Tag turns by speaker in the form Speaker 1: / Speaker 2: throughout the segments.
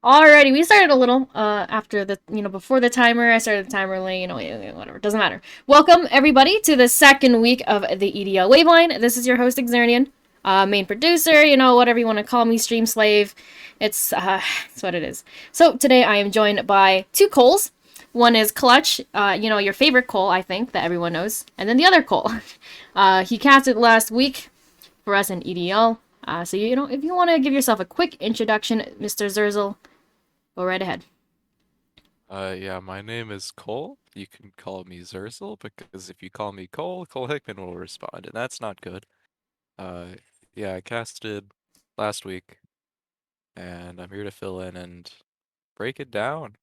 Speaker 1: Alrighty, we started a little after before the timer. I started the timer late, whatever, doesn't matter. Welcome everybody to the second week of the EDL Waveline. This is your host Xernian, main producer, whatever you want to call me, stream slave. It's what it is. So today I am joined by two Coles. One is Clutch, your favorite Cole, I think, that everyone knows, and then the other Cole. He casted last week for us in EDL. So if you want to give yourself a quick introduction, Mr. Zurzel, go right ahead.
Speaker 2: Yeah, my name is Cole. You can call me Zurzel because if you call me Cole, Cole Hickman will respond, and that's not good. Uh, yeah, I casted last week, and I'm here to fill in and break it down.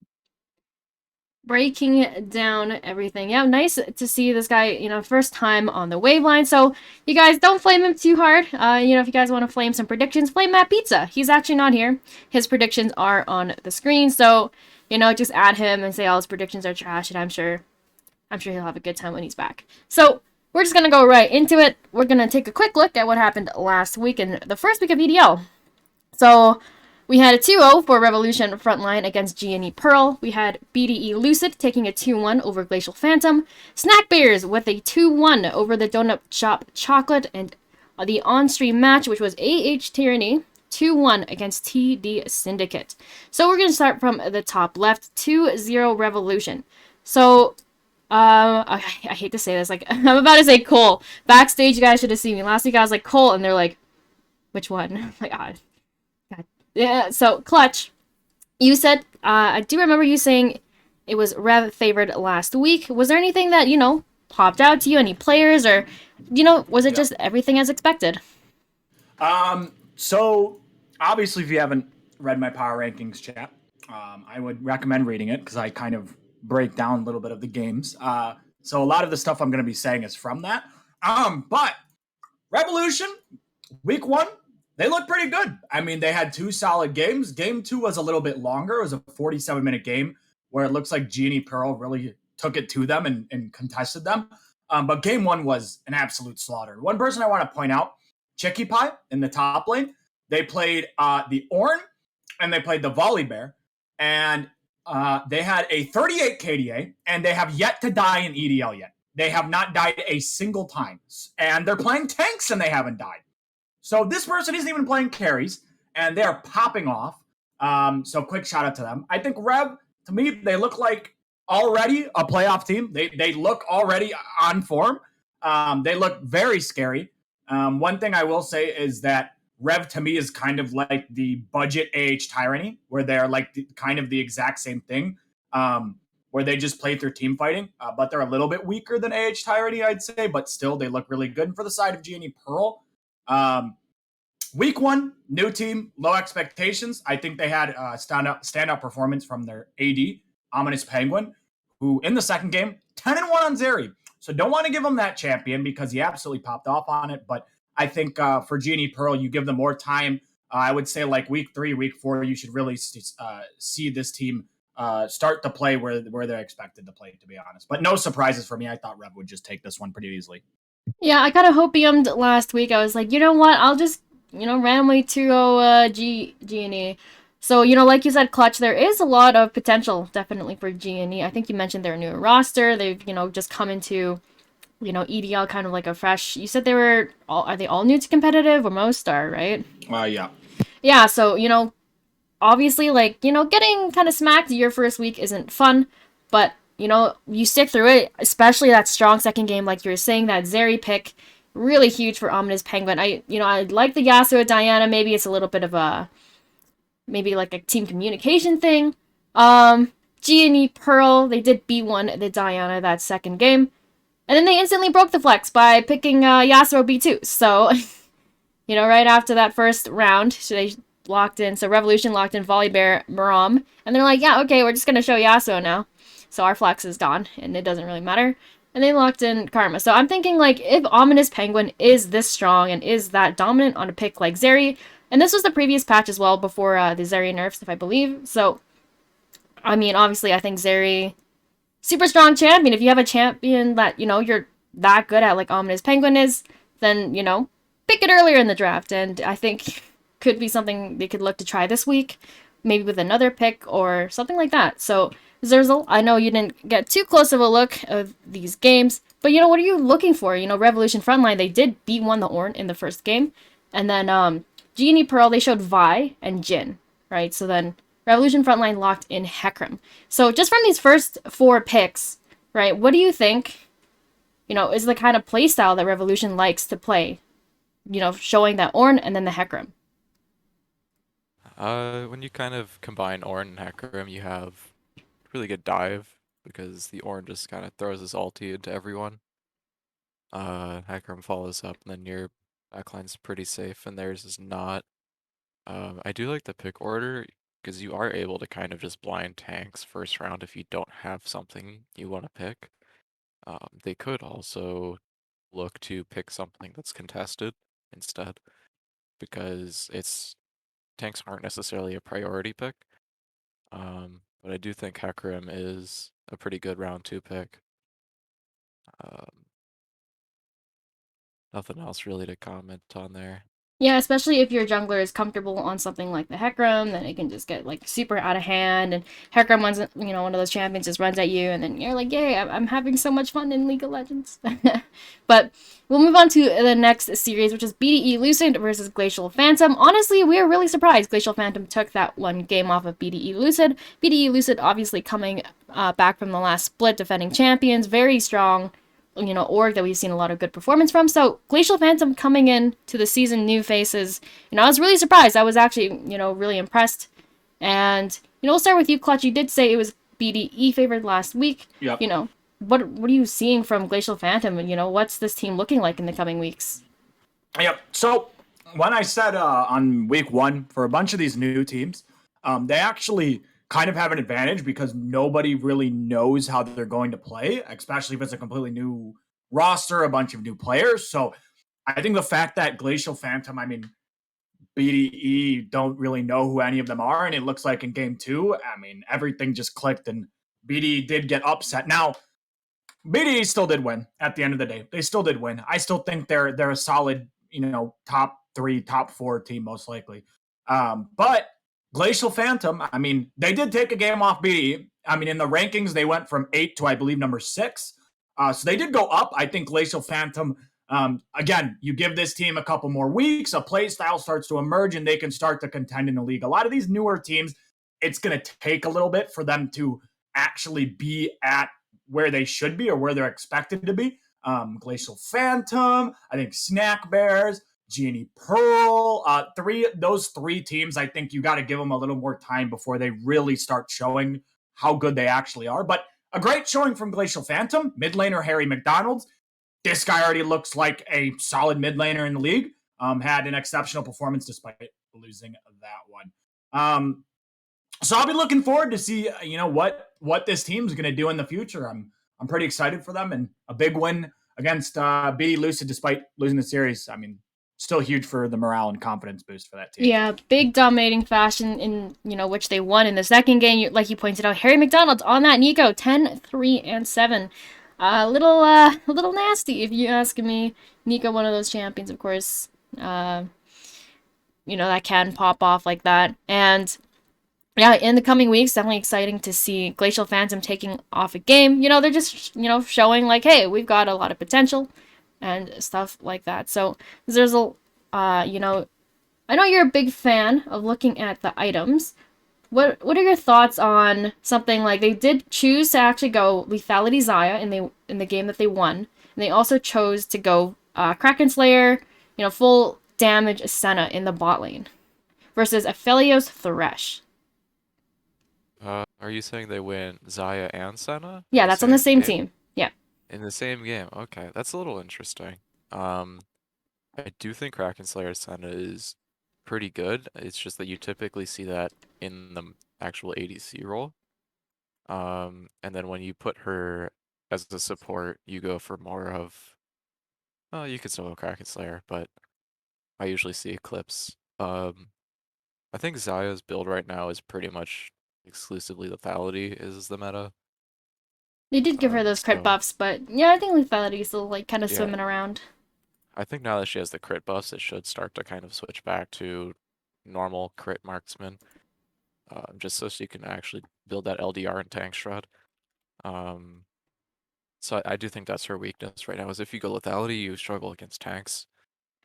Speaker 1: Breaking down everything. Yeah, nice to see this guy, first time on the waveline. So, you guys don't flame him too hard. If you guys want to flame some predictions, flame Matt Pizza. He's actually not here. His predictions are on the screen. So, just add him and say all his predictions are trash, and I'm sure he'll have a good time when he's back. So, we're just gonna go right into it. We're gonna take a quick look at what happened last week in the first week of EDL. So we had a 2-0 for Revolution Frontline against G&E Pearl. We had BDE Lucid taking a 2-1 over Glacial Phantom. Snack Bears with a 2-1 over the Donut Shop Chocolate. And the on-stream match, which was AH Tyranny, 2-1 against TD Syndicate. So we're going to start from the top left, 2-0 Revolution. So I hate to say this, like, I'm about to say Cole. Backstage, you guys should have seen me. Last week I was like, Cole, and they're like, which one? Like, God. Yeah, so Clutch, you said, I do remember you saying it was Rev favored last week. Was there anything that, popped out to you? Any players? Or, was it
Speaker 3: Yeah.
Speaker 1: just everything as expected?
Speaker 3: So obviously, if you haven't read my power rankings chat, I would recommend reading it because I kind of break down a little bit of the games. So a lot of the stuff I'm going to be saying is from that. But Revolution, week one, they look pretty good. I mean, they had two solid games. Game two was a little bit longer. It was a 47-minute game where it looks like Genie Pearl really took it to them and contested them. But game one was an absolute slaughter. One person I want to point out, Chicky Pie in the top lane. They played the Orn and they played the Volley Bear. And they had a 38 KDA, and they have yet to die in EDL yet. They have not died a single time. And they're playing tanks and they haven't died. So this person isn't even playing carries, and they're popping off. So quick shout out to them. I think Rev, to me, they look like already a playoff team. They look already on form. They look very scary. One thing I will say is that Rev to me is kind of like the budget AH Tyranny, where they're like kind of the exact same thing, where they just play through team fighting, but they're a little bit weaker than AH Tyranny, I'd say, but still they look really good. And for the side of Genie Pearl, week one, new team, low expectations. I think they had a standout performance from their AD, Ominous Penguin, who in the second game, 10-1 on Zeri. So don't want to give him that champion because he absolutely popped off on it. But I think for Genie Pearl, you give them more time. I would say like week three, week four, you should really see this team start to play where they're expected to play, to be honest. But no surprises for me. I thought Rev would just take this one pretty easily.
Speaker 1: Yeah, I kind of hopiumed last week. I was like, you know what? I'll just, randomly 2-0 G&E. So, like you said, Clutch, there is a lot of potential definitely for G&E. I think you mentioned their new roster. They've, just come into, EDL kind of like a fresh. You said are they all new to competitive or most are, right?
Speaker 3: Yeah.
Speaker 1: Yeah, so, obviously, like, getting kind of smacked your first week isn't fun, but, you stick through it, especially that strong second game, like you were saying, that Zeri pick, really huge for Ominous Penguin. I like the Yasuo Diana, maybe it's a little bit of maybe like a team communication thing. G&E Pearl, they did B1 the Diana that second game, and then they instantly broke the flex by picking Yasuo B2, so, right after that first round, they locked in. So Revolution locked in Volibear, Maram, and they're like, yeah, okay, we're just gonna show Yasuo now. So our flex is gone, and it doesn't really matter. And they locked in Karma. So I'm thinking like if Ominous Penguin is this strong and is that dominant on a pick like Zeri, and this was the previous patch as well before the Zeri nerfs, if I believe. So I mean, obviously, I think Zeri super strong champion. If you have a champion that you're that good at, like Ominous Penguin is, then pick it earlier in the draft. And I think could be something they could look to try this week. maybe with another pick or something like that. So, Zerzel, I know you didn't get too close of a look of these games, but what are you looking for? Revolution Frontline, they did beat one the Ornn in the first game. And then Genie Pearl, they showed Vi and Jin, right? So then Revolution Frontline locked in Hecarim. So just from these first 4 picks, right, what do you think, is the kind of playstyle that Revolution likes to play? Showing that Ornn and then the Hecarim.
Speaker 2: When you kind of combine Ornn and Hecarim, you have really good dive because the Ornn just kind of throws his ulti into everyone. Hecarim follows up, and then your backline's pretty safe, and theirs is not. I do like the pick order because you are able to kind of just blind tanks first round if you don't have something you want to pick. They could also look to pick something that's contested instead because tanks aren't necessarily a priority pick. But I do think Hecarim is a pretty good round 2 pick. Um, Nothing else really to comment on there.
Speaker 1: Yeah, especially if your jungler is comfortable on something like the Hecarim, then it can just get like super out of hand. And Hecarim, one of those champions just runs at you, and then you're like, "Yay, I'm having so much fun in League of Legends." But we'll move on to the next series, which is BDE Lucid versus Glacial Phantom. Honestly, we are really surprised Glacial Phantom took that one game off of BDE Lucid. BDE Lucid obviously coming back from the last split, defending champions, very strong org that we've seen a lot of good performance from. So Glacial Phantom coming in to the season, new faces. I was really surprised. I was actually, really impressed. And we'll start with you, Clutch. You did say it was BDE favored last week.
Speaker 3: Yep.
Speaker 1: What are you seeing from Glacial Phantom, and what's this team looking like in the coming weeks?
Speaker 3: Yep. So when I said on week 1 for a bunch of these new teams, they actually kind of have an advantage because nobody really knows how they're going to play, especially if it's a completely new roster, a bunch of new players. So I think the fact that Glacial Phantom, I mean, BDE don't really know who any of them are, and it looks like in game 2, I mean, everything just clicked and BDE did get upset. Now, BDE still did win at the end of the day. They still did win. I still think they're a solid, top 3, top 4 team most likely. But Glacial Phantom, I mean, they did take a game off BDE. I mean, in the rankings, they went from 8 to I believe number 6. So they did go up. I think Glacial Phantom. Again, you give this team a couple more weeks, a play style starts to emerge, and they can start to contend in the league. A lot of these newer teams, it's going to take a little bit for them to actually be at where they should be or where they're expected to be. Glacial Phantom, I think Snack Bears, Genie Pearl, those 3 teams, I think you got to give them a little more time before they really start showing how good they actually are. But a great showing from Glacial Phantom, mid laner Harry McDonald's. This guy already looks like a solid mid laner in the league. Had an exceptional performance despite losing that one. So I'll be looking forward to see what this team's going to do in the future. I'm pretty excited for them, and a big win against BD Lucid despite losing the series. I mean, still huge for the morale and confidence boost for that team.
Speaker 1: Yeah, big dominating fashion in which they won in the second game. Like you pointed out, Harry McDonald's on that Nico 10, 3, and 7. A little nasty if you ask me. Nico, one of those champions, of course. That can pop off like that. And yeah, in the coming weeks, definitely exciting to see Glacial Phantom taking off a game. They're just, showing like, hey, we've got a lot of potential and stuff like that. So there's I know you're a big fan of looking at the items. What are your thoughts on something like they did choose to actually go Lethality Xayah in the game that they won, and they also chose to go Kraken Slayer, full damage Senna in the bot lane versus Aphelios Thresh.
Speaker 2: Are you saying they win Xayah and Senna in
Speaker 1: Yeah,
Speaker 2: the
Speaker 1: that's on the
Speaker 2: same
Speaker 1: same
Speaker 2: game?
Speaker 1: team. Yeah.
Speaker 2: In the same game. Okay, that's a little interesting. Um, I do think Kraken Slayer Senna is pretty good. It's just that you typically see that in the actual ADC role. And then when you put her as a support, you go for more of, you could still go Kraken Slayer, but I usually see Eclipse. I think Xayah's build right now is pretty much exclusively lethality is the meta.
Speaker 1: They did give her those crit
Speaker 2: So
Speaker 1: buffs, but yeah, I think Lethality is still like kind of
Speaker 2: yeah,
Speaker 1: swimming around.
Speaker 2: I think now that she has the crit buffs, it should start to kind of switch back to normal crit marksman. just so you can actually build that LDR and tank shroud. So I do think that's her weakness right now, is if you go lethality, you struggle against tanks.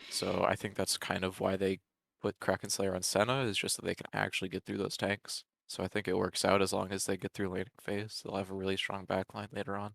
Speaker 2: So I think that's kind of why they put Kraken Slayer on Senna, is just that they can actually get through those tanks. So I think it works out as long as they get through laning phase. They'll have a really strong backline later on.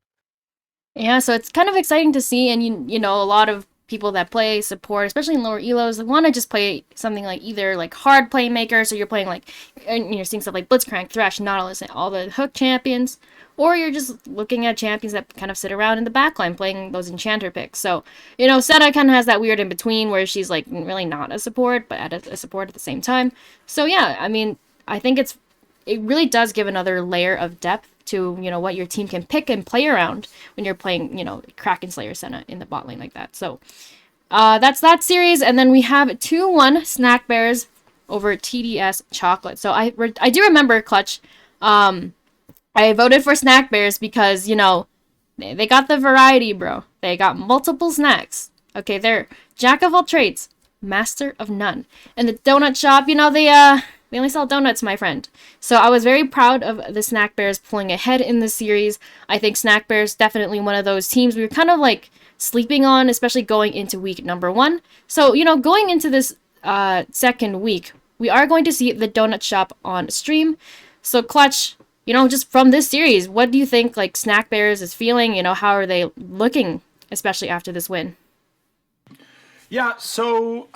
Speaker 1: Yeah, so it's kind of exciting to see, and you know, a lot of people that play support, especially in lower elos, they want to just play something like either like hard playmaker, so you're playing like, and you're seeing stuff like Blitzcrank, Thresh, Nautilus, and all the hook champions, or you're just looking at champions that kind of sit around in the backline playing those enchanter picks. So, you know, Senna kind of has that weird in between where she's like really not a support, but at a support at the same time. So yeah, I mean, I think it really does give another layer of depth to, you know, what your team can pick and play around when you're playing, you know, Kraken Slayer Senna in the bot lane like that. So that's that series, and then we have 2-1 Snack Bears over TDS Chocolate. So I do remember Clutch. I voted for Snack Bears because, you know, they got the variety, bro. They got multiple snacks. Okay, they're jack of all trades, master of none. And the donut shop, you know, they only sell donuts, my friend. So I was very proud of the Snack Bears pulling ahead in this series. I think Snack Bears definitely one of those teams we were kind of like sleeping on, especially going into week number 1. So, you know, going into this second week, we are going to see the donut shop on stream. So Clutch, you know, just from this series, what do you think like Snack Bears is feeling? You know, how are they looking, especially after this win?
Speaker 3: Yeah, so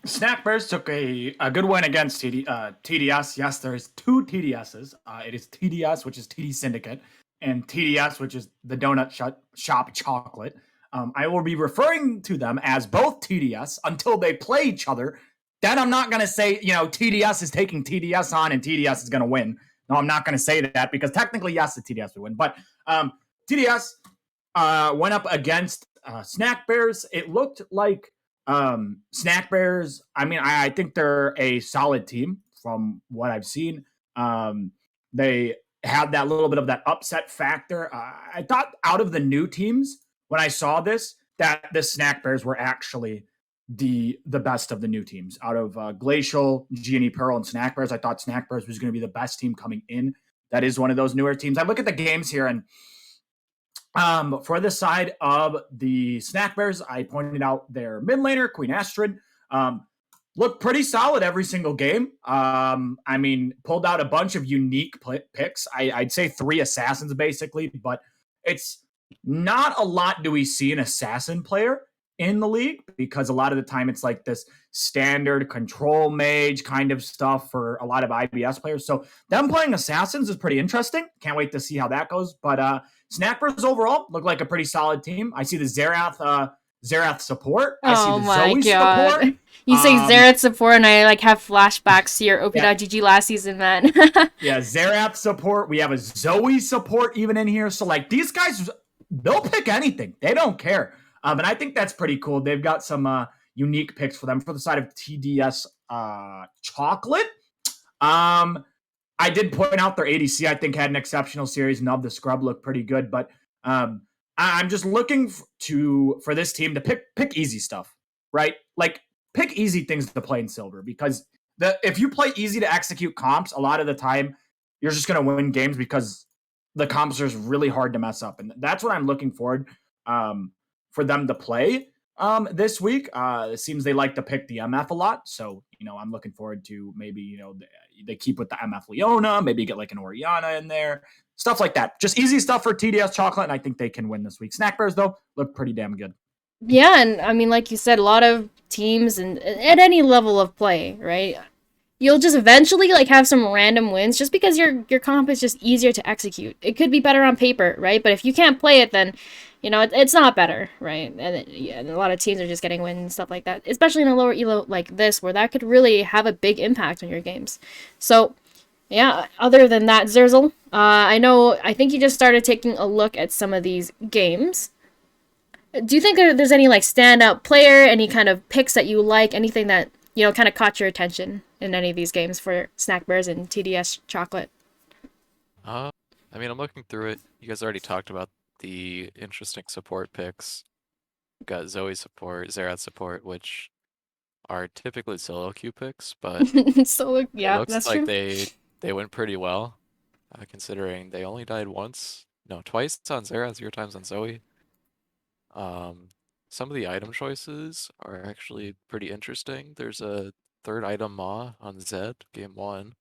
Speaker 3: Snack Bears took a good win against TDS. Yes, there's two TDSs. It is TDS, which is TD Syndicate, and TDS, which is the Donut Shop Chocolate. I will be referring to them as both TDS until they play each other. Then I'm not going to say, you know, TDS is taking TDS on and TDS is going to win. No, I'm not going to say that because technically, yes, the TDS would win. But TDS went up against Snack Bears. It looked like Snack Bears. I mean, I think they're a solid team from what I've seen. They had that little bit of that upset factor. I thought out of the new teams when I saw this that the Snack Bears were actually the best of the new teams out of Glacial, Genie Pearl, and Snack Bears. I thought Snack Bears was going to be the best team coming in. That is one of those newer teams. I look at the games here and for the side of the Snack Bears, I pointed out their mid laner, Queen Astrid, looked pretty solid every single game. I mean, pulled out a bunch of unique picks. I'd say 3 assassins basically, but it's not a lot do we see an assassin player in the league because a lot of the time it's like this standard control mage kind of stuff for a lot of IBS players. So them playing assassins is pretty interesting. Can't wait to see how that goes. But Snappers overall look like a pretty solid team. I see the Zerath support. I see
Speaker 1: Oh
Speaker 3: the
Speaker 1: my
Speaker 3: Zoe support.
Speaker 1: god. You say
Speaker 3: Um,
Speaker 1: Xerath support and I like have flashbacks to your
Speaker 3: Yeah.
Speaker 1: OP.GG last season, man.
Speaker 3: Yeah, Zerath support. We have a Zoe support even in here. So like these guys, they'll pick anything. They don't care. And I think that's pretty cool. They've got some unique picks for them for the side of TDS Chocolate. I did point out their ADC. I think had an exceptional series. Nub the Scrub looked pretty good, but I'm just looking for this team to pick easy stuff, right? Like pick easy things to play in Silver because if you play easy to execute comps, a lot of the time you're just going to win games because the comps are really hard to mess up, and that's what I'm looking forward for them to play this week. It seems they like to pick the MF a lot, so you know I'm looking forward to maybe they keep with the MF Leona, maybe get like an Oriana in there, stuff like that. Just easy stuff for TDS Chocolate, and I think they can win this week. Snack Bears though look pretty damn good.
Speaker 1: Yeah, and I mean, like you said, a lot of teams and at any level of play, right? You'll just eventually like have some random wins just because your comp is just easier to execute. It could be better on paper, right? But if you can't play it, then you know it's not better, right? And a lot of teams are just getting wins and stuff like that, especially in a lower elo like this, where that could really have a big impact on your games. So yeah, other than that, Zerzel, I think you just started taking a look at some of these games. Do you think there's any like standout player, any kind of picks that you like, anything that you know kind of caught your attention in any of these games for Snack Bears and TDS Chocolate?
Speaker 2: Uh, I mean, I'm looking through it. You guys already talked about the interesting support picks. Got Zoe support, Zerath support, which are typically solo queue picks, but
Speaker 1: So
Speaker 2: it
Speaker 1: yeah,
Speaker 2: looks
Speaker 1: that's
Speaker 2: like
Speaker 1: true.
Speaker 2: they went pretty well, considering they only died once, no, twice on Zera, 0 times on Zoe. Um, some of the item choices are actually pretty interesting. There's a third item Ma on Zed, game 1,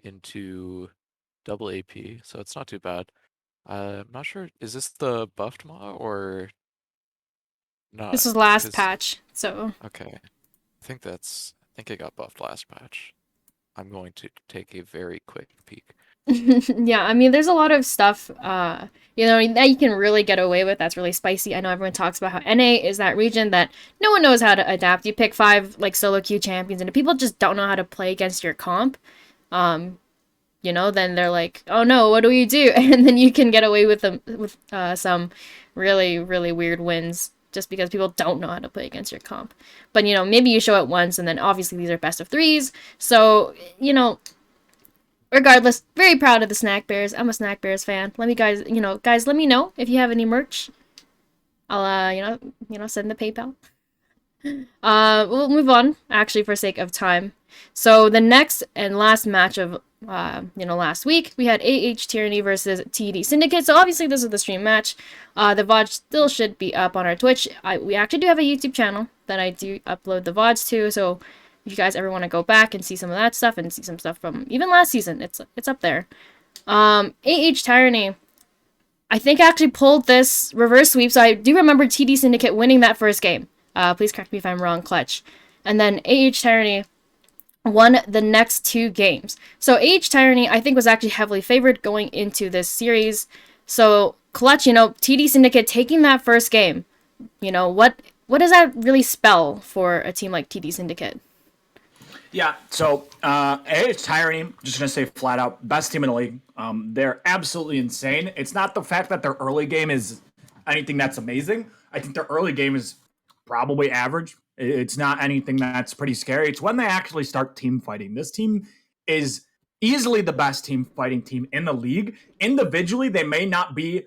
Speaker 2: into double AP, so it's not too bad. I'm not sure, is this the buffed Ma or
Speaker 1: This
Speaker 2: not?
Speaker 1: was last
Speaker 2: Because,
Speaker 1: patch, so
Speaker 2: okay, I think it got buffed last patch. I'm going to take a very quick peek.
Speaker 1: yeah, I mean, there's a lot of stuff, that you can really get away with. That's really spicy. I know everyone talks about how NA is that region that no one knows how to adapt. You pick 5 like solo queue champions, and if people just don't know how to play against your comp, then they're like, oh no, what do we do? And then you can get away with some really really weird wins just because people don't know how to play against your comp. But maybe you show it once, and then obviously these are best of threes, so regardless, very proud of the Snack Bears. I'm a Snack Bears fan. Let me guys, let me know if you have any merch. I'll send the PayPal. We'll move on actually for sake of time. So the next and last match of last week we had AH Tyranny versus TD Syndicate. So obviously this is the stream match. The VOD still should be up on our Twitch. We actually do have a YouTube channel that I do upload the VODs to. So if you guys ever want to go back and see some of that stuff and see some stuff from even last season, it's up there. AH Tyranny, I think, actually pulled this reverse sweep. So I do remember TD Syndicate winning that first game. Please correct me if I'm wrong, Clutch. And then AH Tyranny won the next 2 games. So AH Tyranny, I think, was actually heavily favored going into this series. So Clutch, TD Syndicate taking that first game, what does that really spell for a team like TD Syndicate?
Speaker 3: Yeah, so it's Tyranny. Just gonna say flat out, best team in the league. They're absolutely insane. It's not the fact that their early game is anything that's amazing. I think their early game is probably average. It's not anything that's pretty scary. It's when they actually start team fighting. This team is easily the best team fighting team in the league. Individually, they may not be,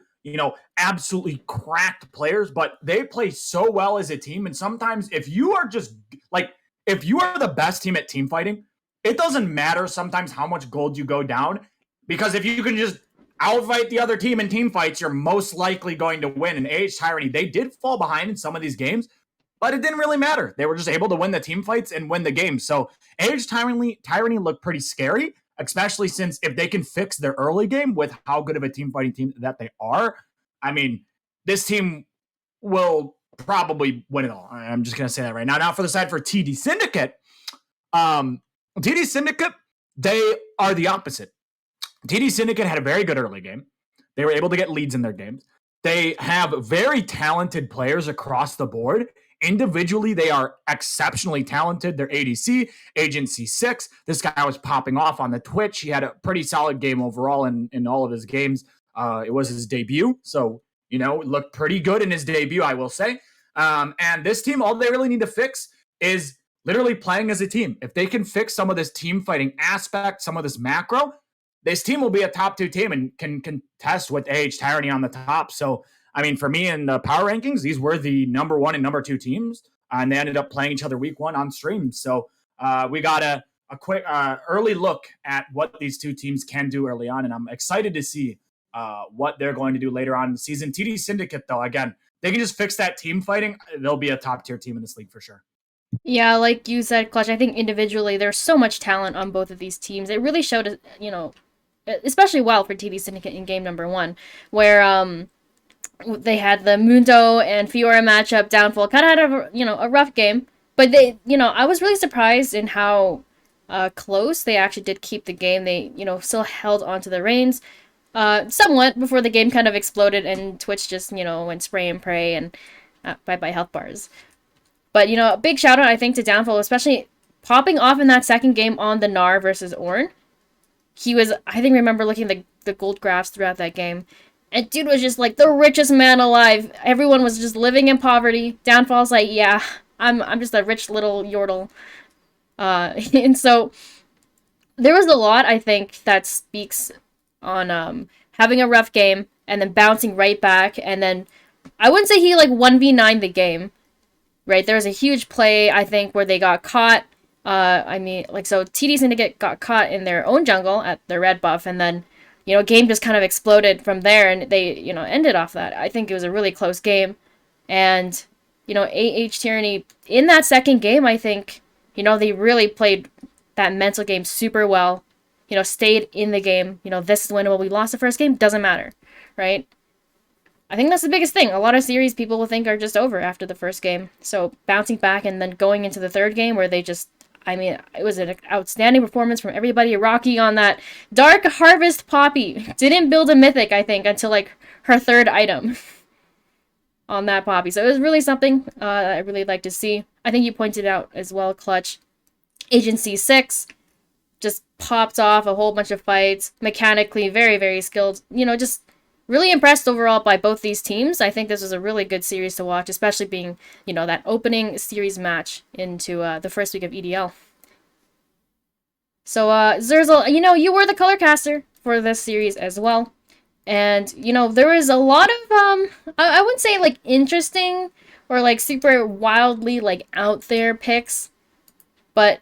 Speaker 3: absolutely cracked players, but they play so well as a team. And sometimes if you are just like if you are the best team at team fighting, it doesn't matter sometimes how much gold you go down, because if you can just outfight the other team in team fights, you're most likely going to win. And AH Tyranny, they did fall behind in some of these games, but it didn't really matter. They were just able to win the team fights and win the game. So AH Tyranny looked pretty scary, especially since if they can fix their early game with how good of a team fighting team that they are, I mean, this team will probably win it all. I'm just going to say that right now. Now, for the side for TD Syndicate, TD Syndicate, they are the opposite. TD Syndicate had a very good early game. They were able to get leads in their games. They have very talented players across the board. Individually, they are exceptionally talented. Their ADC, Agent C6, this guy was popping off on the Twitch. He had a pretty solid game overall in all of his games. It was his debut, so looked pretty good in his debut, I will say. And this team, all they really need to fix is literally playing as a team. If they can fix some of this team fighting aspect, some of this macro, this team will be a top 2 team and can contest with AH Tyranny on the top. So, I mean, for me in the power rankings, these were the number 1 and number 2 teams, and they ended up playing each other week 1 on stream. So we got a quick early look at what these 2 teams can do early on, and I'm excited to see what they're going to do later on in the season. TD Syndicate, though, again, they can just fix that team fighting. They'll be a top-tier team in this league for sure.
Speaker 1: Yeah, like you said, Clutch, I think individually there's so much talent on both of these teams. It really showed, especially well for TD Syndicate in game number 1, where they had the Mundo and Fiora matchup. Downfall kind of had a rough game, but I was really surprised in how close they actually did keep the game. They still held onto the reins somewhat before the game kind of exploded and Twitch just went spray and pray and bye bye health bars. But a big shout out I think to Downfall, especially popping off in that second game on the Gnar versus Ornn. He was, I think, remember looking at the gold graphs throughout that game. And dude was just like the richest man alive. Everyone was just living in poverty. Downfall's like, yeah, I'm just a rich little yordle. And so there was a lot, I think, that speaks on having a rough game and then bouncing right back. And then I wouldn't say he like 1v9 the game, right? There was a huge play, I think, where they got caught. I mean, like, so TD Syndicate got caught in their own jungle at the red buff, and then, game just kind of exploded from there, and they, ended off that. I think it was a really close game. And, AH Tyranny, in that second game, I think, they really played that mental game super well. Stayed in the game. This is winnable. We lost the first game, doesn't matter, right? I think that's the biggest thing. A lot of series people will think are just over after the first game. So bouncing back and then going into the third game where they just, I mean, it was an outstanding performance from everybody. Rocky on that Dark Harvest Poppy didn't build a mythic, I think, until like her third item on that Poppy. So it was really something I really like to see. I think you pointed out as well, Clutch. Agency 6 just popped off a whole bunch of fights. Mechanically, very, very skilled. Just really impressed overall by both these teams. I think this was a really good series to watch, especially being, that opening series match into the first week of EDL. So, Zerzel, you were the color caster for this series as well. And, there was a lot of, I wouldn't say, like, interesting or, like, super wildly, like, out there picks. But,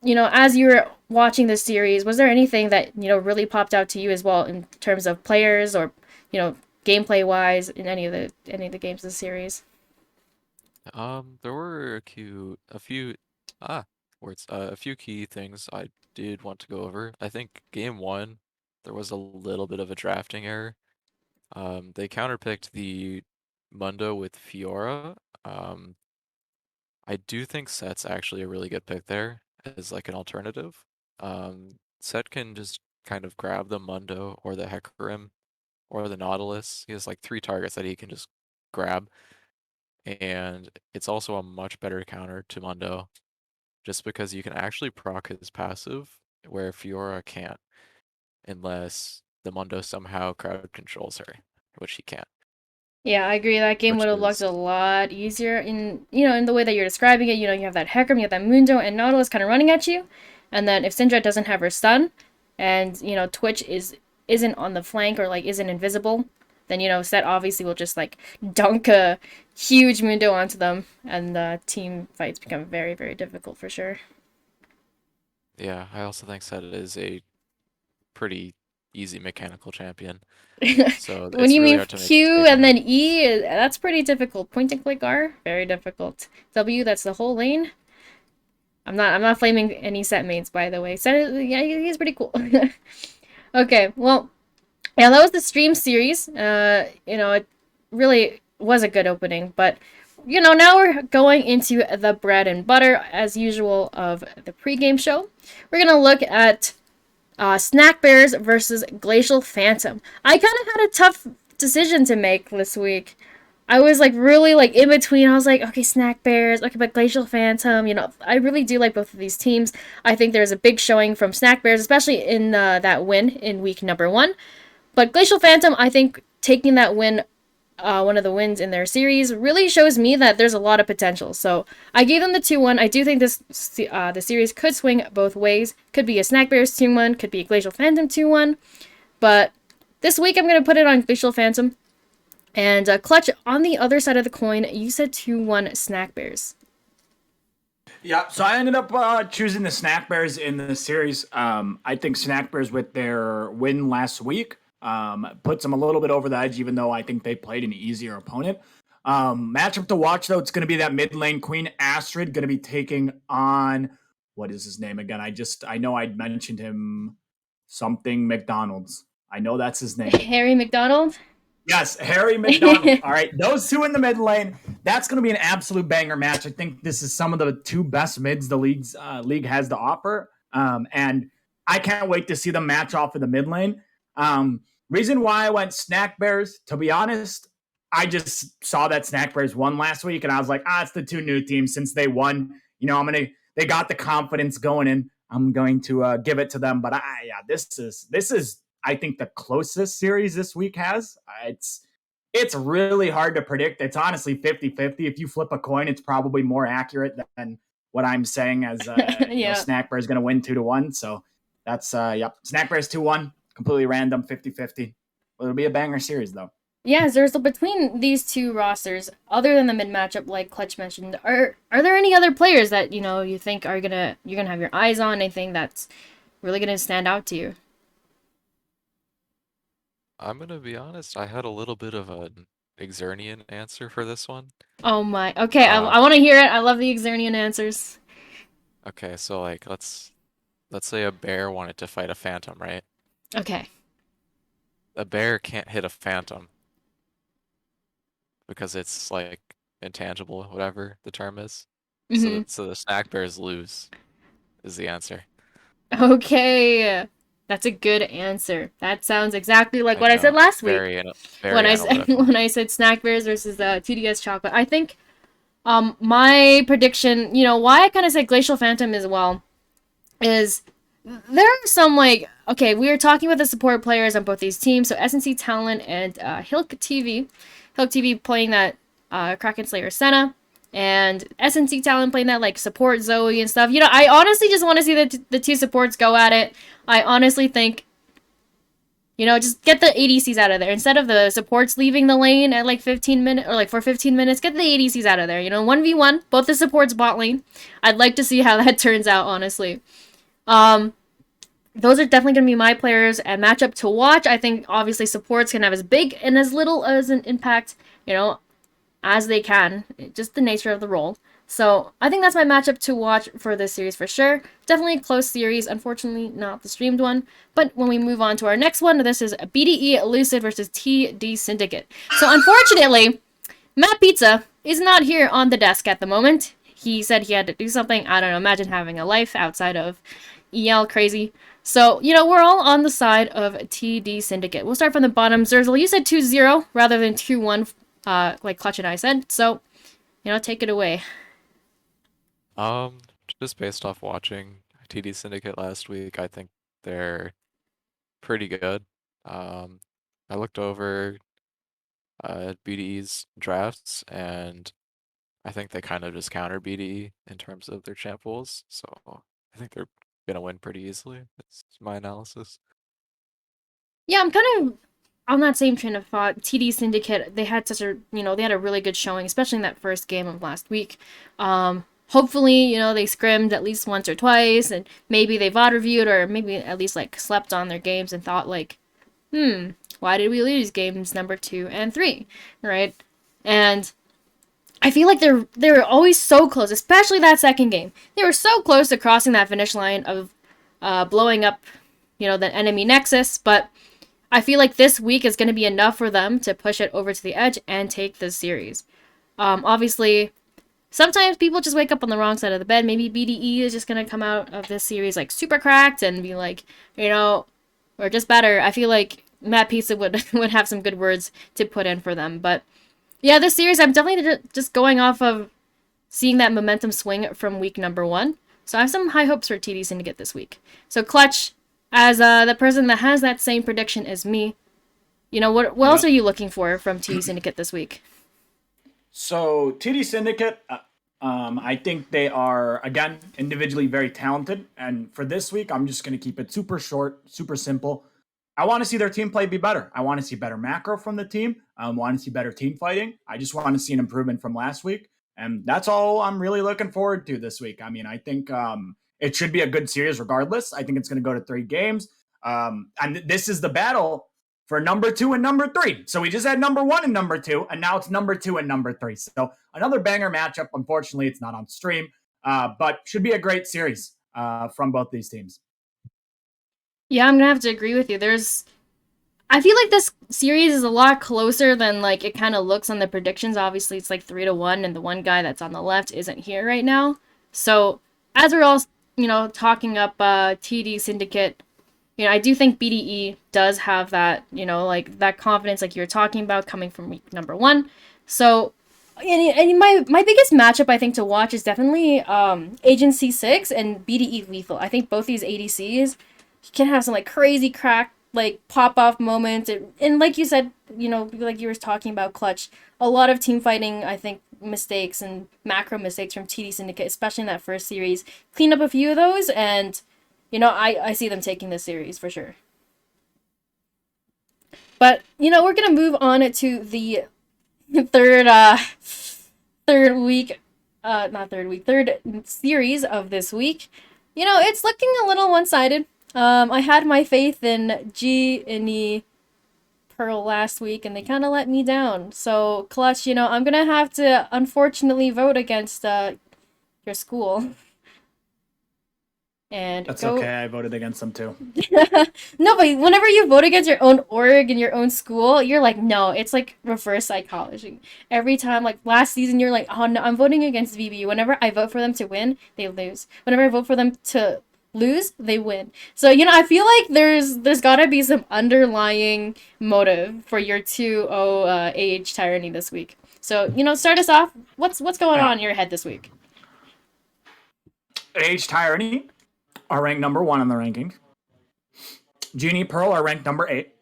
Speaker 1: as you were watching this series, was there anything that, really popped out to you as well in terms of players or, gameplay wise in any of the games of the series?
Speaker 2: There were a few key things I did want to go over. I think game one, there was a little bit of a drafting error. They counterpicked the Mundo with Fiora. I do think Set's actually a really good pick there as like an alternative. Set can just kind of grab the Mundo or the Hecarim or the Nautilus. He has like 3 targets that he can just grab. And it's also a much better counter to Mundo, just because you can actually proc his passive, where Fiora can't, unless the Mundo somehow crowd controls her, which he can't.
Speaker 1: Yeah, I agree. That game
Speaker 2: Which
Speaker 1: would have looked
Speaker 2: is,
Speaker 1: a lot easier in the way that you're describing it. You have that Hecarim, you have that Mundo, and Nautilus kind of running at you. And then if Syndra doesn't have her stun, and, Twitch isn't on the flank or, like, isn't invisible, then, Set obviously will just, like, dunk a huge Mundo onto them, and the team fights become very, very difficult for sure.
Speaker 2: yeah, I also think Set is a pretty easy mechanical champion. So
Speaker 1: When
Speaker 2: it's
Speaker 1: you
Speaker 2: really
Speaker 1: mean
Speaker 2: hard to make a
Speaker 1: Q
Speaker 2: pick on
Speaker 1: and then
Speaker 2: him.
Speaker 1: E, that's pretty difficult. Point and click R, very difficult. W, that's the whole lane. I'm not flaming any Set mates, by the way. Set, yeah, he's pretty cool. Okay, well, yeah, that was the stream series. It really was a good opening, but now we're going into the bread and butter, as usual, of the pregame show. We're gonna look at Snack Bears versus Glacial Phantom. I kind of had a tough decision to make this week. I was like really like in between. I was like, okay, Snack Bears, okay, but Glacial Phantom. I really do like both of these teams. I think there's a big showing from Snack Bears, especially in that win in week number 1. But Glacial Phantom, I think taking that win, one of the wins in their series, really shows me that there's a lot of potential. So I gave them the 2-1. I do think the series could swing both ways. Could be a Snack Bears 2-1, could be a Glacial Phantom 2-1. But this week I'm going to put it on Glacial Phantom. And Clutch, on the other side of the coin, you said 2-1 Snack Bears.
Speaker 3: Yeah, so I ended up choosing the Snack Bears in the series. I think Snack Bears, with their win last week, puts them a little bit over the edge, even though I think they played an easier opponent. Matchup to watch, though, it's going to be that mid lane Queen Astrid going to be taking on, what is his name again? I know I'd mentioned him, something McDonald's. I know that's his name.
Speaker 1: Harry McDonald?
Speaker 3: Yes, Harry McDonald. All right, those two in the mid lane. That's going to be an absolute banger match. I think this is some of the 2 best mids the league has to offer, and I can't wait to see them match off in the mid lane. Reason why I went Snack Bears, to be honest, I just saw that Snack Bears won last week, and I was like, it's the 2 new teams. Since they won, they got the confidence going in. I'm going to give it to them. But this is I think the closest series this week has. It's really hard to predict. It's honestly 50-50. If you flip a coin, it's probably more accurate than what I'm saying, as
Speaker 1: Yeah.
Speaker 3: Snack Bear is going to win 2-1. So that's Snack Bear's 2-1, completely random, 50-50. Well, it'll be a banger series though.
Speaker 1: Yeah, there's between these two rosters, other than the mid matchup, like Clutch mentioned, are there any other players that you think are you're gonna have your eyes on? Anything that's really gonna stand out to you?
Speaker 2: I'm gonna be honest, I had a little bit of an Exernian answer for this one.
Speaker 1: Oh my. Okay,
Speaker 2: Uh,
Speaker 1: I want to hear it. I love the Exernian answers.
Speaker 2: okay, so like let's say a bear wanted to fight a phantom, right?
Speaker 1: Okay.
Speaker 2: A bear can't hit a phantom because it's like intangible, whatever the term is. So
Speaker 1: Mm-hmm.
Speaker 2: so the snack bears lose is the answer.
Speaker 1: Okay. That's a good answer. That sounds exactly like
Speaker 2: I
Speaker 1: what I said
Speaker 2: know,
Speaker 1: last week when
Speaker 2: very
Speaker 1: I said
Speaker 2: analytical.
Speaker 1: when I said snack bears versus 2DS chocolate. I think my prediction, why I kind of said glacial phantom as well is there are some like okay, we were talking with the support players on both these teams, so SNC Talent and Hilk TV. Hilk TV playing that Kraken Slayer Senna, and SNC Talent playing that like support Zoe and stuff. I honestly just want to see the two supports go at it. I honestly think just get the ADCs out of there instead of the supports leaving the lane at like 15 minutes or like for 15 minutes. Get the ADCs out of there. 1v1, both the supports bot lane. I'd like to see how that turns out, honestly. Um, those are definitely going to be my players and matchup to watch. I think obviously supports can have as big and as little as an impact, as they can. Just the nature of the role. So I think that's my matchup to watch for this series for sure. Definitely a close series. Unfortunately, not the streamed one. But when we move on to our next one, this is BDE Lucid versus TD Syndicate. So unfortunately, Matt Pizza is not here on the desk at the moment. He said he had to do something. I don't know. Imagine having a life outside of EL crazy. So, we're all on the side of TD Syndicate. We'll start from the bottom. Zerzel, you said 2-0 rather than 2-1, like Clutch and I said. So, take it away.
Speaker 2: Um, just based off watching TD Syndicate last week, I think they're pretty good. Um, I looked over BDE's drafts, and I think they kind of just counter BDE in terms of their champ pools, so I think they're gonna win pretty easily. That's my analysis.
Speaker 1: Yeah, I'm kind of on that same train of thought. TD Syndicate, they had they had a really good showing, especially in that first game of last week. Hopefully, they scrimmed at least once or twice, and maybe they VOD reviewed or maybe at least like slept on their games and thought like, why did we lose games number 2 and 3, right? And I feel like they were always so close, especially that second game. They were so close to crossing that finish line of blowing up, the enemy nexus, but I feel like this week is going to be enough for them to push it over to the edge and take the series. Obviously, sometimes people just wake up on the wrong side of the bed. Maybe BDE is just going to come out of this series like super cracked and be like, or just better. I feel like Matt Pizza would would have some good words to put in for them. But yeah, this series I'm definitely just going off of seeing that momentum swing from week number 1. So I have some high hopes for TD Syndicate this week. So Clutch, as the person that has that same prediction as me, what else
Speaker 3: Yep.
Speaker 1: are you looking for from TD Syndicate this week?
Speaker 3: So TD Syndicate, I think they are again individually very talented, and for this week, I'm just going to keep it super short, super simple. I want to see their team play be better. I want to see better macro from the team. I want to see better team fighting. I just want to see an improvement from last week, and that's all I'm really looking forward to this week. I mean, I think it should be a good series regardless. I think it's going to go to 3 games, and this is the battle for number 2 and number 3. So we just had number 1 and number 2, and now it's number 2 and number 3. So another banger matchup. Unfortunately, it's not on stream, but should be a great series from both these teams.
Speaker 1: Yeah, I'm gonna have to agree with you. I feel like this series is a lot closer than like it kind of looks on the predictions. Obviously, it's like 3-1, and the one guy that's on the left isn't here right now. So as we're all talking up TD Syndicate, I do think BDE does have that, like that confidence, like you were talking about, coming from week number 1. So, and my biggest matchup I think to watch is definitely Agency 6 and BDE Lethal. I think both these ADCs can have some like crazy crack like pop off moments, and like you said, like you were talking about Clutch, a lot of team fighting I think mistakes and macro mistakes from TD Syndicate, especially in that first series. Clean up a few of those, and I see them taking this series for sure. But we're gonna move on to the third third week, not third week, third series of this week. It's looking a little one-sided. I had my faith in G and E Pearl last week, and they kind of let me down. So, Clutch, I'm gonna have to unfortunately vote against your school and
Speaker 3: That's
Speaker 1: go.
Speaker 3: okay. I voted against them too.
Speaker 1: No, but whenever you vote against your own org and your own school, you're like, no, it's like reverse psychology. Every time, like last season, you're like, oh no, I'm voting against VB. Whenever I vote for them to win, they lose. Whenever I vote for them to lose, they win. So I feel like there's gotta be some underlying motive for your 2-0 AH tyranny this week. So start us off. What's going on in your head this week?
Speaker 3: Age Tyranny are ranked number 1 on the rankings. Genie Pearl are ranked number 8.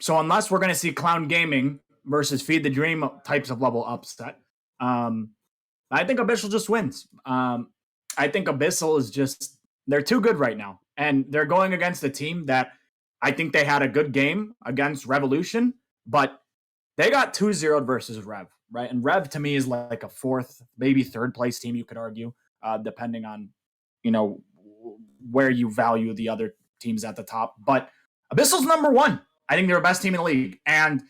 Speaker 3: So unless we're going to see Clown Gaming versus Feed the Dream types of level upset, I think Abyssal just wins. I think Abyssal is just, they're too good right now. And they're going against a team that I think they had a good game against Revolution, but they got 2-0 versus Rev, right? And Rev to me is like a 4th, maybe 3rd place team, you could argue, depending on, where you value the other teams at the top. But Abyssal's number 1. I think they're the best team in the league. And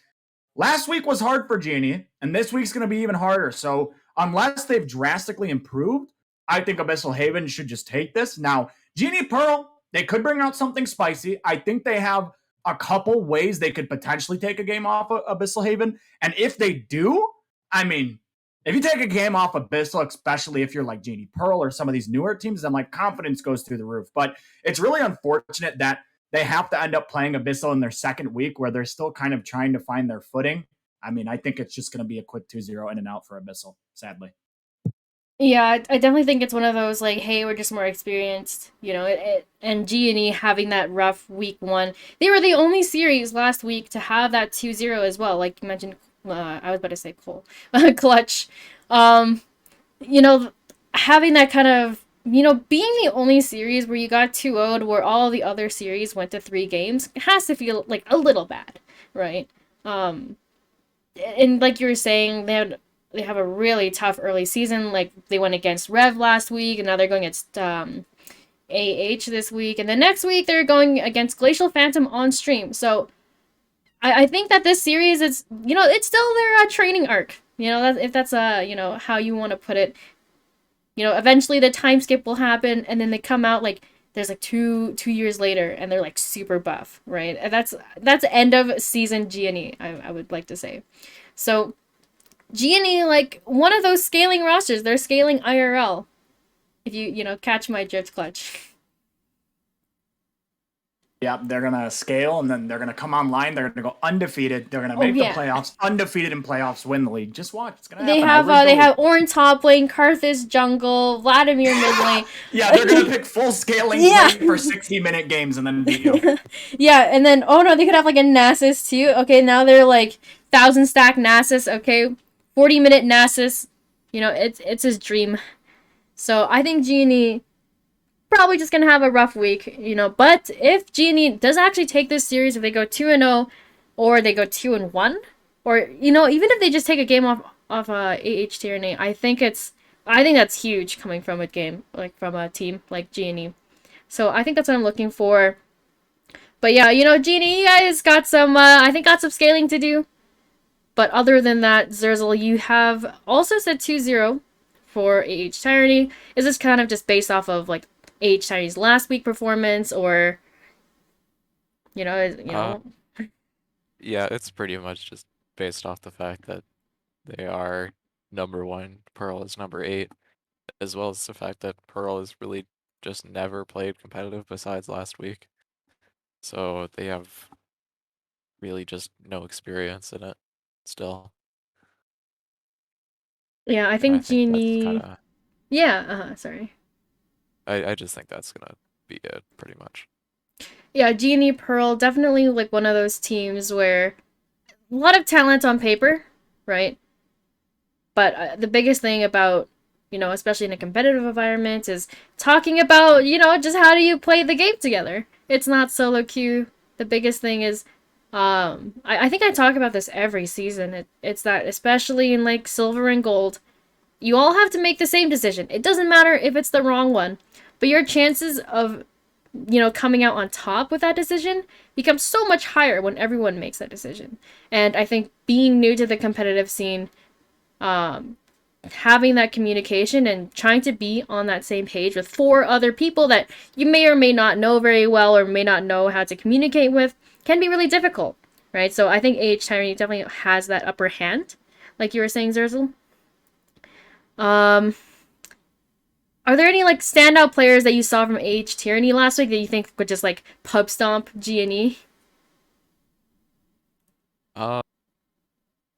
Speaker 3: last week was hard for Genie, and this week's going to be even harder. So unless they've drastically improved, I think Abyssal Haven should just take this. Now, Genie Pearl, they could bring out something spicy. I think they have a couple ways they could potentially take a game off of Abyssal Haven. And if they do, I mean, if you take a game off Abyssal, especially if you're like Genie Pearl or some of these newer teams, then like confidence goes through the roof. But it's really unfortunate that they have to end up playing Abyssal in their second week where they're still kind of trying to find their footing. I mean, I think it's just going to be a quick 2-0 in and out for Abyssal, sadly.
Speaker 1: Yeah, I definitely think it's one of those like, hey, we're just more experienced, and G&E having that rough week 1. They were the only series last week to have that 2-0 as well. Like you mentioned, I was about to say Cole, Clutch. Having that kind of, being the only series where you got 2-0'd where all the other series went to 3 games, it has to feel like a little bad, right? And like you were saying, they have a really tough early season. Like they went against Rev last week, and now they're going against AH this week, and the next week they're going against Glacial Phantom on stream. So I think that this series is, it's still their training arc. If that's how you want to put it. Eventually the time skip will happen, and then they come out like there's like two years later, and they're like super buff, right? And that's end of season G&E. I would like to say. So G&E, like one of those scaling rosters, they're scaling IRL. If you catch my drift, Clutch.
Speaker 3: Yeah, they're going to scale, and then they're going to come online. They're going to go undefeated. They're going to make the playoffs, undefeated in playoffs, win the league. Just watch. It's going to happen.
Speaker 1: They have Ornn top lane, Karthus jungle, Vladimir mid lane.
Speaker 3: Yeah, they're going to pick full scaling lane for 60-minute games and then beat you.
Speaker 1: Yeah, and then, oh no, they could have like a Nasus too. Okay, now they're like 1,000 stack Nasus. Okay, 40-minute Nasus. It's his dream. So I think G&E probably just gonna have a rough week, But if G&E does actually take this series, if they go 2-0, or they go 2-1, or even if they just take a game off AH Tyranny, I think that's huge coming from a game like from a team like G&E. So I think that's what I'm looking for. But yeah, G&E, you guys got some scaling to do. But other than that, Zerzel, you have also said 2-0 for AH Tyranny. Is this kind of just based off of like AH Tyranny's last week performance, or
Speaker 2: Yeah, it's pretty much just based off the fact that they are number 1, Pearl is number 8, as well as the fact that Pearl has really just never played competitive besides last week. So they have really just no experience in it still.
Speaker 1: Yeah, I
Speaker 2: And
Speaker 1: think
Speaker 2: I think that's
Speaker 1: Genie.
Speaker 2: kinda
Speaker 1: Yeah, sorry.
Speaker 2: I just think that's gonna be it pretty much.
Speaker 1: Yeah, Genie Pearl, definitely like one of those teams where a lot of talent on paper, right? But the biggest thing about, especially in a competitive environment, is talking about, just how do you play the game together. It's not solo queue. The biggest thing is I think I talk about this every season. It's that, especially in like silver and gold, you all have to make the same decision. It doesn't matter if it's the wrong one, but your chances of, coming out on top with that decision becomes so much higher when everyone makes that decision. And I think being new to the competitive scene, um, having that communication and trying to be on that same page with four other people that you may or may not know very well or may not know how to communicate with can be really difficult, right? So I think Tyranny definitely has that upper hand, like you were saying, Zerzel. Um, are there any like standout players that you saw from Tyranny last week that you think could just like pub stomp GNE?
Speaker 2: Uh,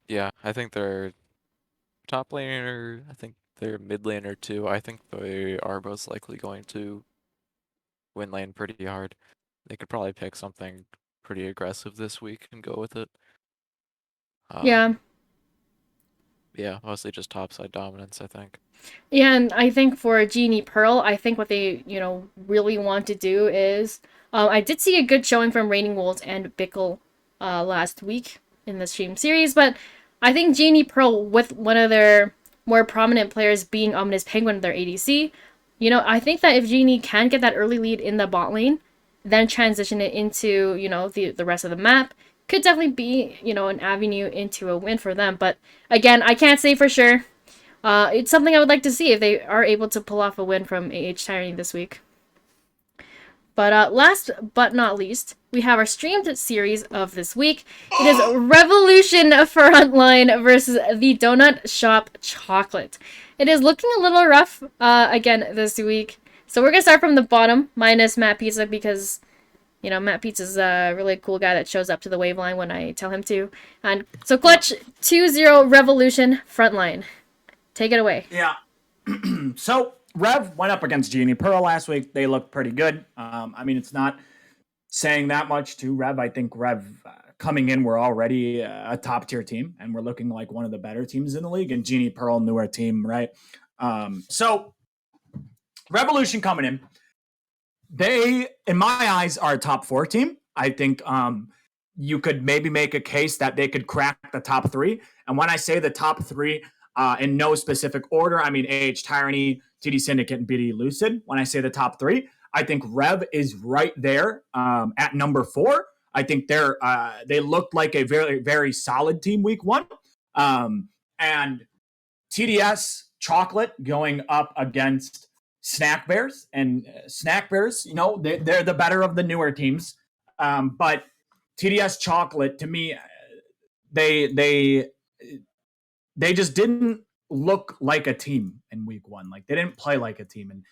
Speaker 2: yeah, I think they're top laner. I think they're mid laner too. I think they are most likely going to win lane pretty hard. They could probably pick something pretty aggressive this week and go with it.
Speaker 1: Yeah.
Speaker 2: Um, yeah, mostly just topside dominance, I think.
Speaker 1: Yeah, and I think for Genie Pearl, I think what they, really want to do is, I did see a good showing from Raining Wolves and Bickle, last week in the stream series, but I think Genie Pearl, with one of their more prominent players being Ominous Penguin, their ADC, I think that if Genie can get that early lead in the bot lane, then transition it into, the rest of the map, could definitely be, an avenue into a win for them. But again, I can't say for sure. It's something I would like to see if they are able to pull off a win from Tyranny this week. But last but not least, we have our streamed series of this week. It is Revolution Frontline versus the Donut Shop Chocolate. It is looking a little rough again this week. So we're going to start from the bottom, minus Matt Pizza, because, Matt Pizza's a really cool guy that shows up to the wave line when I tell him to. And so Clutch 2-0 Revolution Frontline. Take it away.
Speaker 3: Yeah. So Rev went up against Genie Pearl last week. They looked pretty good. I mean, it's not saying that much to Rev. I think Rev coming in, we're already a top tier team, and we're looking like one of the better teams in the league. And Genie Pearl, newer team, right? So Revolution coming in, they, in my eyes, are a top 4 team. I think you could maybe make a case that they could crack the top 3. And when I say the top 3, in no specific order, I mean Tyranny, TD Syndicate, and BD Lucid. When I say the top 3, I think Rev is right there at number 4. I think they looked like a very, very solid team week 1. And TDS Chocolate going up against Snack Bears, and Snack Bears, they're the better of the newer teams. But TDS Chocolate, to me, they just didn't look like a team in week 1. Like, they didn't play like a team, and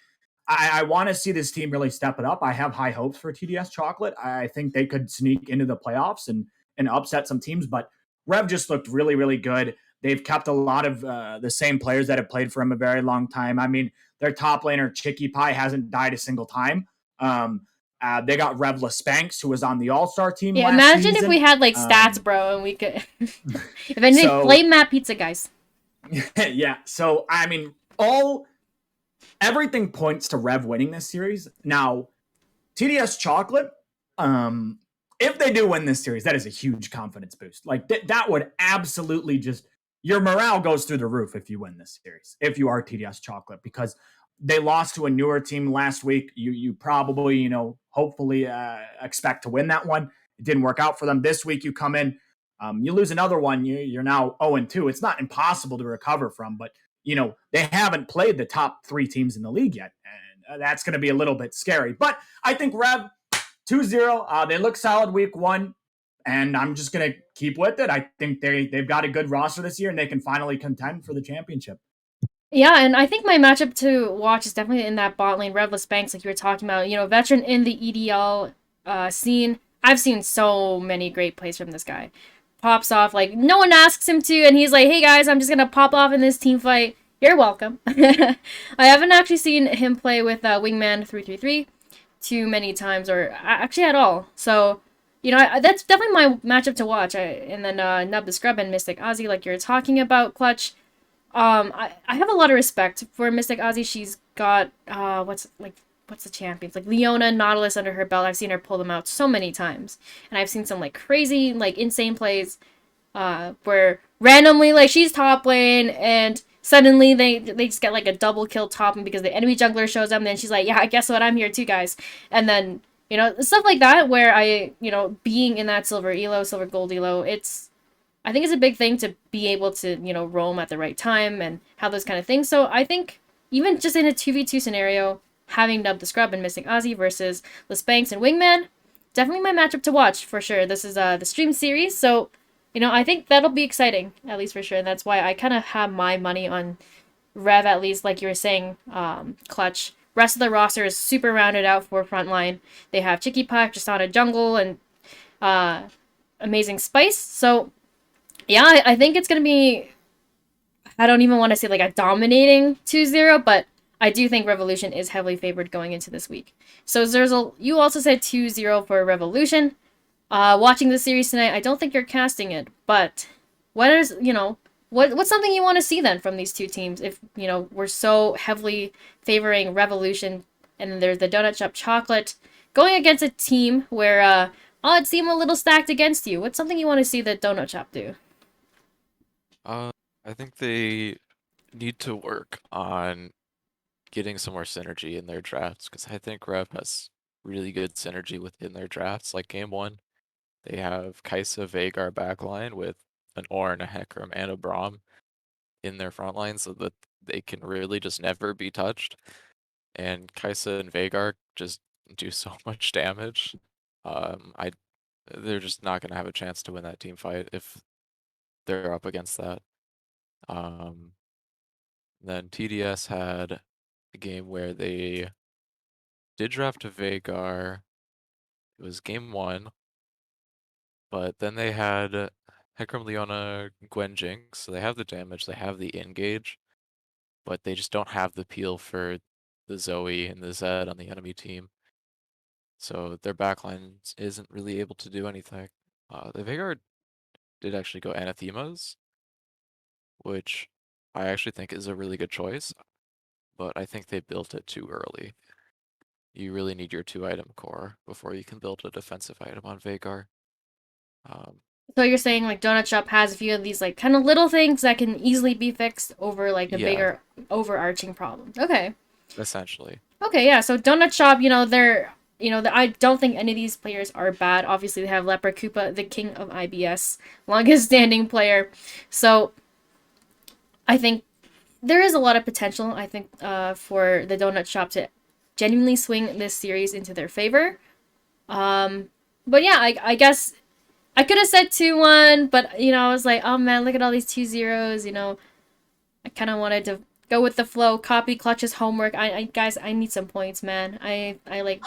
Speaker 3: I want to see this team really step it up. I have high hopes for TDS Chocolate. I think they could sneak into the playoffs and upset some teams, but Rev just looked really, really good. They've kept a lot of the same players that have played for him a very long time. I mean, their top laner, Chicky Pie, hasn't died a single time. They got Revla Spanks, who was on the All-Star team last
Speaker 1: imagine
Speaker 3: season.
Speaker 1: If we had like stats, bro, and we could. If anything, blame Matt Pizza, guys.
Speaker 3: Yeah. So I mean, everything points to Rev winning this series. Now, TDS Chocolate, if they do win this series, that is a huge confidence boost. Like that would absolutely just, your morale goes through the roof if you win this series, if you are TDS Chocolate, because they lost to a newer team last week. You probably, hopefully expect to win that one. It didn't work out for them. This week you come in, you lose another one, you're now 0-2. It's not impossible to recover from, but they haven't played the top 3 teams in the league yet, and that's going to be a little bit scary. But I think Rev 2-0. They look solid week 1, and I'm just going to keep with it. I think they've got a good roster this year, and they can finally contend for the championship.
Speaker 1: Yeah, and I think my matchup to watch is definitely in that bot lane, Revless Banks, like you were talking about. Veteran in the EDL scene. I've seen so many great plays from this guy. Pops off, like, no one asks him to, and he's like, hey guys, I'm just gonna pop off in this team fight. You're welcome. I haven't actually seen him play with Wingman 333 too many times, or actually at all. So, that's definitely my matchup to watch. And then Nub the Scrub and Mystic Ozzy, like you're talking about, Clutch. I have a lot of respect for Mystic Ozzy. She's got what's the champions? Like Leona and Nautilus under her belt. I've seen her pull them out so many times. And I've seen some like crazy, like insane plays where randomly like she's top lane and suddenly they just get like a double kill top and because the enemy jungler shows up and then she's like, yeah, guess what, I'm here too, guys. And then stuff like that where being in that silver elo, silver gold elo, I think it's a big thing to be able to roam at the right time and have those kind of things. So I think even just in a 2v2 scenario, having Nub the Scrub and Missing Ozzy versus Les Banks and Wingman, definitely my matchup to watch for sure. This is the stream series, so I think that'll be exciting, at least for sure. And that's why I kind of have my money on Rev, at least, like you were saying, Clutch. Rest of the roster is super rounded out for frontline. They have Chicky Puck, just on a jungle, and Amazing Spice. So, yeah, I think it's going to be, I don't even want to say like a dominating 2-0, but I do think Revolution is heavily favored going into this week. So, Zerzel, you also said 2-0 for Revolution. Watching the series tonight, I don't think you're casting it, but what's something you want to see then from these two teams? If we're so heavily favoring Revolution, and then there's the Donut Shop Chocolate going against a team where odds seem a little stacked against you. What's something you want to see the Donut Shop do?
Speaker 2: I think they need to work on getting some more synergy in their drafts because I think Rev has really good synergy within their drafts. Like game 1. They have Kaisa Vagar backline with an Ornn, a Hecarim, and a Braum in their front line so that they can really just never be touched. And Kaisa and Vagar just do so much damage. They're just not gonna have a chance to win that team fight if they're up against that. Then TDS had a game where they did draft a Vagar. It was game 1. But then they had Hecarim, Leona, Gwen, Jinx, so they have the damage, they have the engage, but they just don't have the peel for the Zoe and the Zed on the enemy team. So their backline isn't really able to do anything. The Veigar did actually go Anathemas, which I actually think is a really good choice, but I think they built it too early. You really need your 2-item core before you can build a defensive item on Veigar.
Speaker 1: So you're saying like Donut Shop has a few of these like kind of little things that can easily be fixed over like the bigger overarching problems. Okay.
Speaker 2: Essentially.
Speaker 1: Okay, yeah. So Donut Shop, they're I don't think any of these players are bad. Obviously, they have Leper Koopa, the king of IBS, longest standing player. So I think there is a lot of potential. I think for the Donut Shop to genuinely swing this series into their favor. But yeah, I guess I could have said 2-1, but I was like, oh man, look at all these 2-0s. I kind of wanted to go with the flow, copy Clutch's homework. Guys, I need some points, man. I like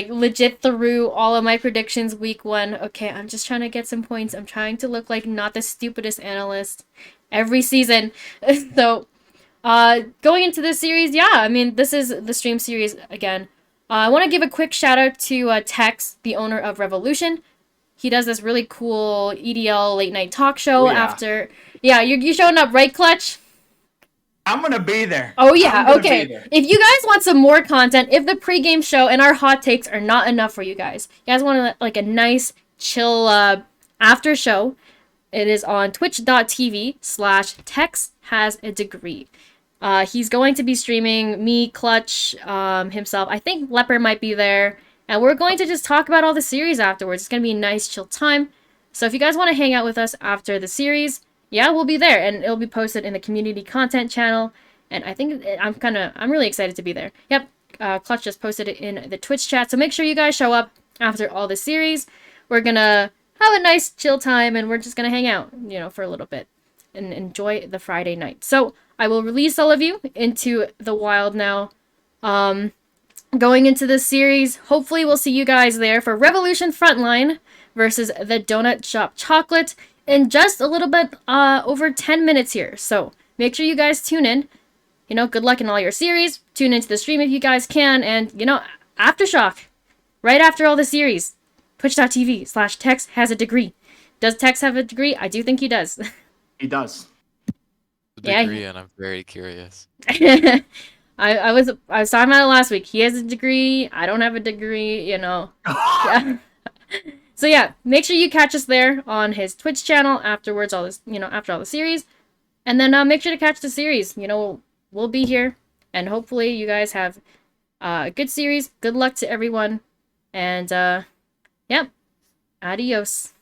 Speaker 1: legit threw all of my predictions week 1. Okay, I'm just trying to get some points. I'm trying to look like not the stupidest analyst every season. So, going into this series, yeah, I mean, this is the stream series again. I want to give a quick shout out to Tex, the owner of Revolution. He does this really cool EDL late night talk show after. Yeah, you showing up, right, Clutch?
Speaker 3: I'm gonna be there.
Speaker 1: Oh yeah, okay. If you guys want some more content, if the pregame show and our hot takes are not enough for you guys want like a nice chill after show, it is on twitch.tv/Tex has a degree. He's going to be streaming me, Clutch, himself. I think Leper might be there. And we're going to just talk about all the series afterwards. It's going to be a nice chill time. So if you guys want to hang out with us after the series, yeah, we'll be there. And it'll be posted in the community content channel. And I think I'm really excited to be there. Yep, Clutch just posted it in the Twitch chat. So make sure you guys show up after all the series. We're going to have a nice chill time and we're just going to hang out, for a little bit and enjoy the Friday night. So I will release all of you into the wild now. Going into this series, hopefully we'll see you guys there for Revolution Frontline versus the Donut Shop Chocolate in just a little bit over 10 minutes here. So make sure you guys tune in. Good luck in all your series. Tune into the stream if you guys can. And, Aftershock, right after all the series, twitch.tv/Tex has a degree. Does Tex have a degree? I do think he does.
Speaker 3: He does.
Speaker 2: The degree, and I'm very curious.
Speaker 1: I was talking about it last week. He has a degree. I don't have a degree. You know. Yeah. So yeah, make sure you catch us there on his Twitch channel afterwards. All this, after all the series, and then make sure to catch the series. We'll be here, and hopefully you guys have a good series. Good luck to everyone, and yep, adios.